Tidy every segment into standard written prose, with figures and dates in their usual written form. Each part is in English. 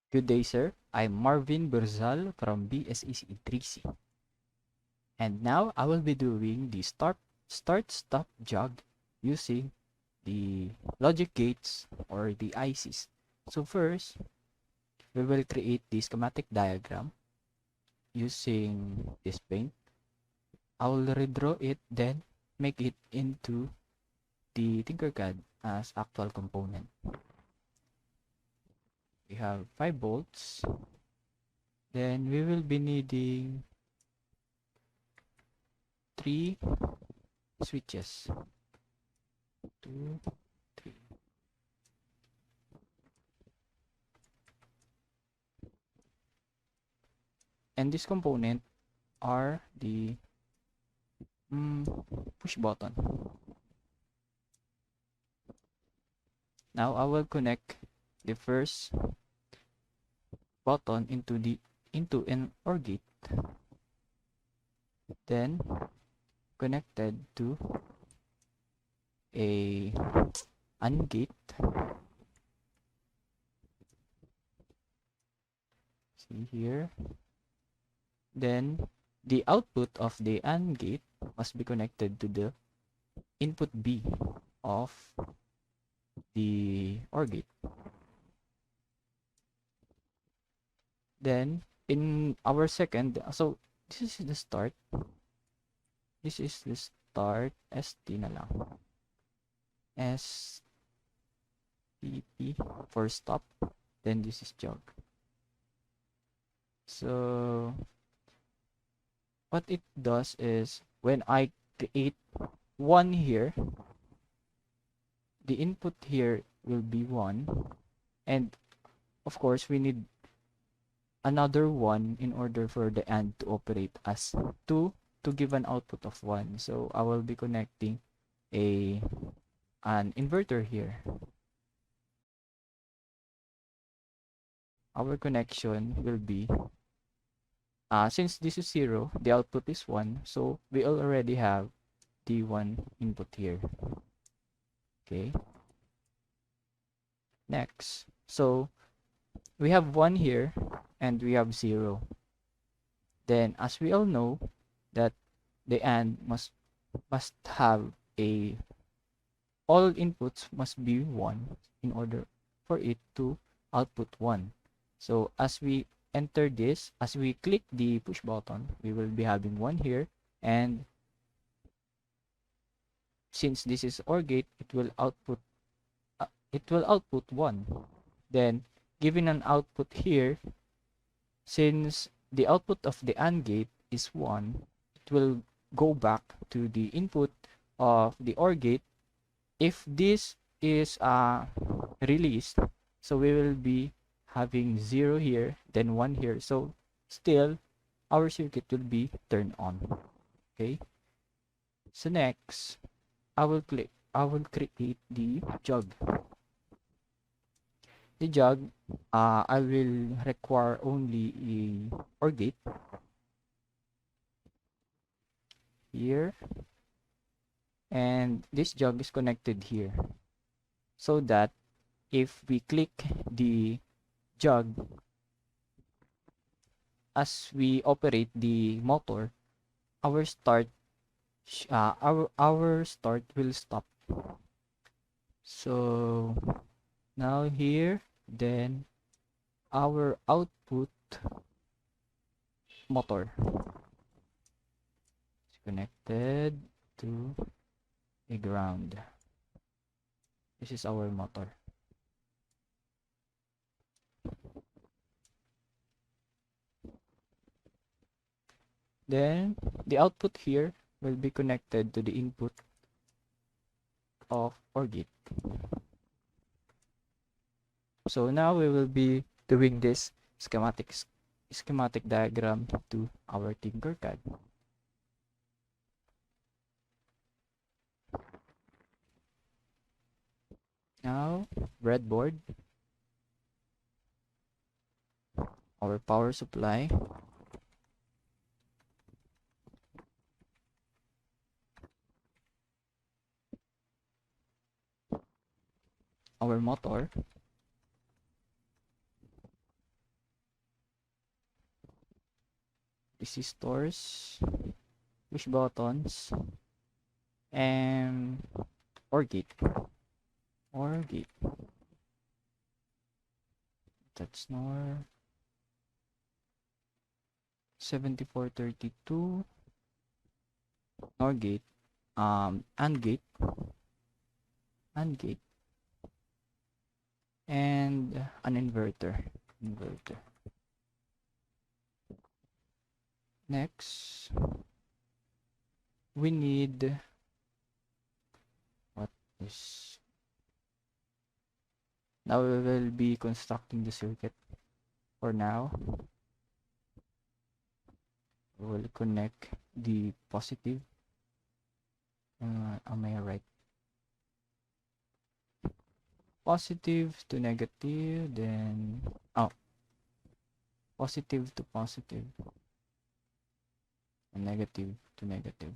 Good day, sir. I'm Marvin Berzal from BSEC 3C. And now I will be doing the start-stop jog using the logic gates or the ICs. So first, we will create the schematic diagram using this paint. I will redraw it, then make it into the TinkerCAD as actual component. We have 5 bolts. Then we will be needing 3 switches. 2, 3. And this component are the push button. Now I will connect the first button into an OR gate, then connected to a AND gate. See here. Then the output of the AND gate must be connected to the input B of the OR gate. Then in our second, so this is the start. This is the start, ST na lang. STP for stop. Then this is jog. So what it does is when I create 1 here, the input here will be 1, and of course we need another 1 in order for the AND to operate as 2 to give an output of 1. So I will be connecting an inverter here. Our connection will be since this is 0, the output is 1, so we already have the 1 input here. Okay. Next, so we have 1 here and we have 0. Then as we all know that the AND must have all inputs must be 1 in order for it to output 1. So as we enter this, as we click the push button, we will be having 1 here, and since this is OR gate, it will output 1. Then given an output here, since the output of the AND gate is 1, it will go back to the input of the OR gate. If this is released, so we will be having 0 here, then 1 here. So still our circuit will be turned on. Okay. So next, I will create the jog. The jog, I will require only a OR gate here, and this jog is connected here, so that if we click the jog as we operate the motor, our start will stop. So now here, then our output motor is connected to a ground. This is our motor. Then the output here will be connected to the input of OR gate. So now we will be doing this schematic diagram to our TinkerCAD. Now, breadboard, our power supply, our motor, resistors, push buttons, and or gate. That's NOR 7432 NOR gate, AND gate, and an inverter. Next, we need what is now we will be constructing the circuit. For now, we will connect the positive. Am I right? Positive to negative, then positive to positive, and negative to negative.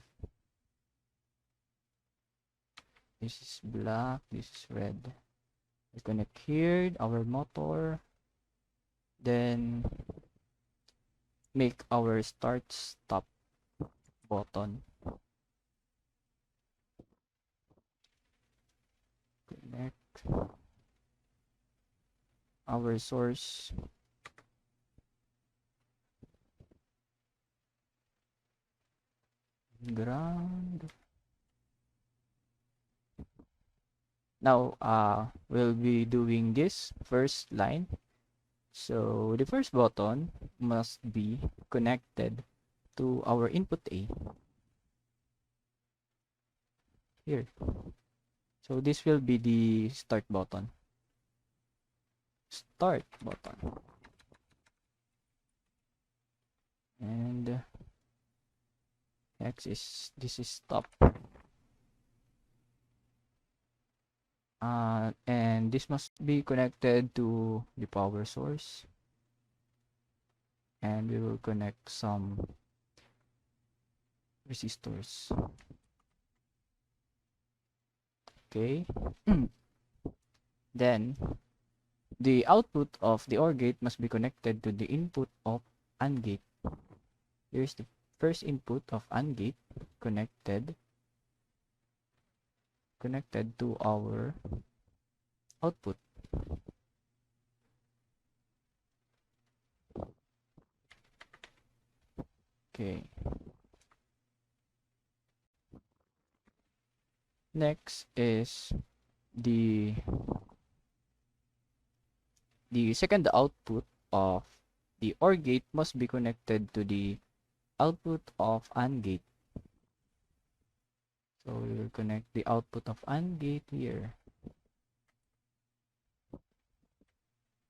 This is black, this is red. We connect here our motor, then make our start stop button. Connect our source, ground. Now we'll be doing this first line. So the first button must be connected to our input A here. So this will be the start button. And next is this is stop. And this must be connected to the power source, and we will connect some resistors. Okay. Then the output of the OR gate must be connected to the input of AND gate. Here's the first input of AND gate connected to our output. Okay. Next is the second output of the OR gate must be connected to the output of AND gate. So we will connect the output of AND gate here,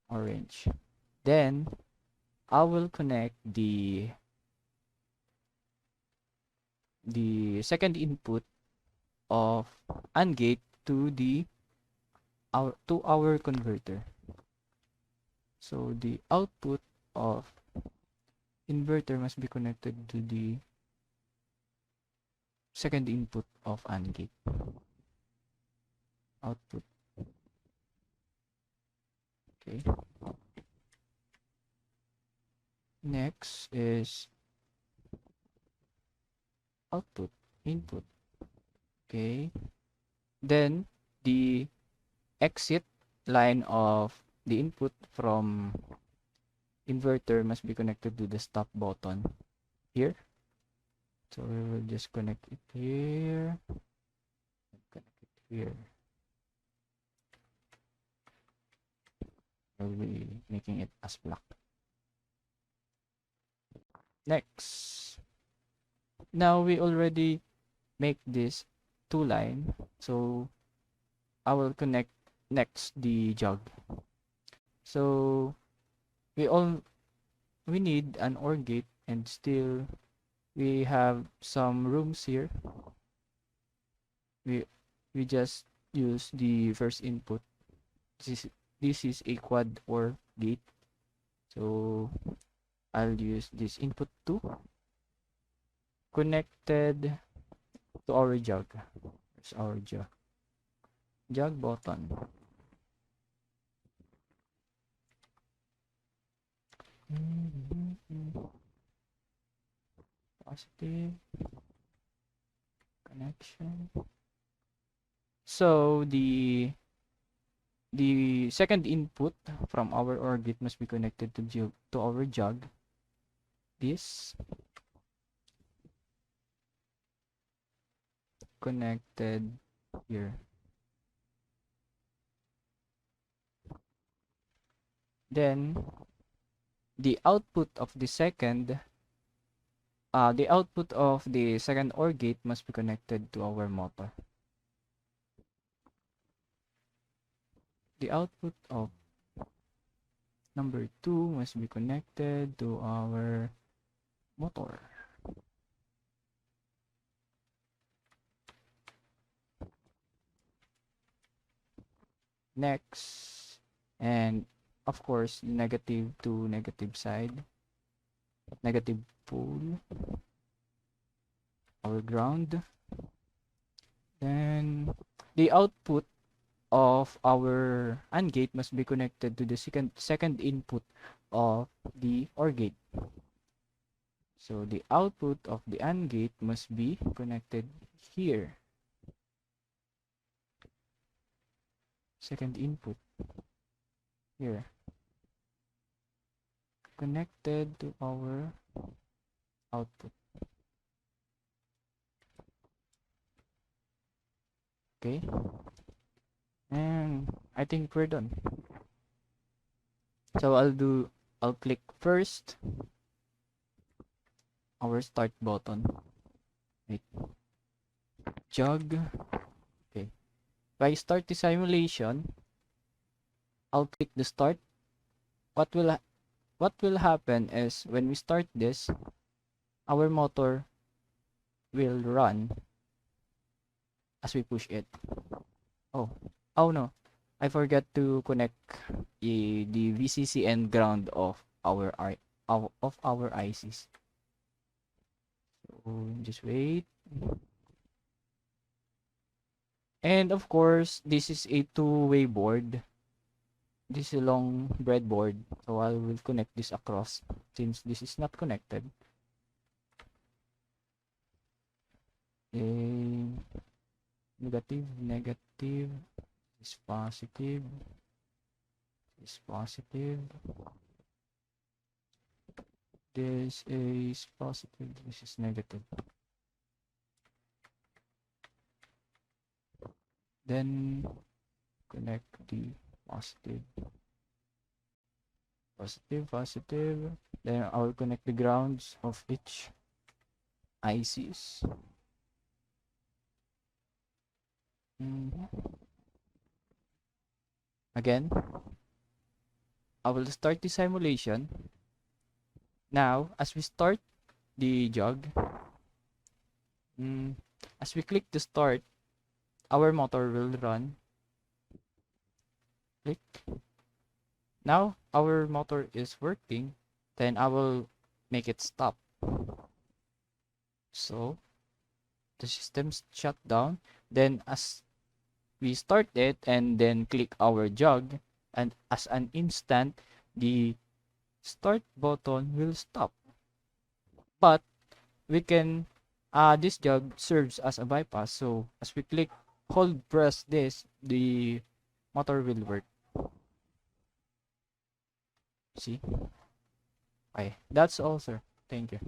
orange. Then I will connect the second input of AND gate to our converter. So the output of inverter must be connected to the second input of AND gate. Output. Okay. Next is input. Okay. Then the exit line of the input from inverter must be connected to the stop button here. So we will just connect it here. We'll be making it as black. Next. Now we already make this 2-line. So I will connect next the jug. So we need an OR gate, and still we have some rooms here. We just use the first input. This is a quad OR gate, so I'll use this input 2 connected to our jug. There's our jug button. positive connection. So the second input from our OR gate must be connected to our jug. This connected here. Then the output of the second OR gate must be connected to our motor. The output of number 2 must be connected to our motor. Next, and of course, negative to negative side, negative pole, our ground. Then the output of our AND gate must be connected to the second input of the OR gate. So the output of the AND gate must be connected here. Second input here. Connected to our output. Okay. And I think we're done. So I'll click first our start button. Wait. Jug. Okay. If I start the simulation, I'll click the start. What will happen is when we start this, our motor will run as we push it. Oh no, I forgot to connect the VCC and ground of our ICs. So just wait. And of course, this is a two-way board. This is a long breadboard, so I will connect this across since this is not connected. Negative, negative, is positive, is positive. This is positive, this is negative. Then connect the positive, positive, positive. Then I will connect the grounds of each ICs. Again, I will start the simulation. Now, as we start the jug, as we click the start, our motor will run. Click. Now, our motor is working. Then I will make it stop. So, the system's shut down. Then as we start it and then click our jug, and as an instant, the start button will stop. But we can this jug serves as a bypass, so as we click press this, the motor will work. See? Okay, that's all, sir. Thank you.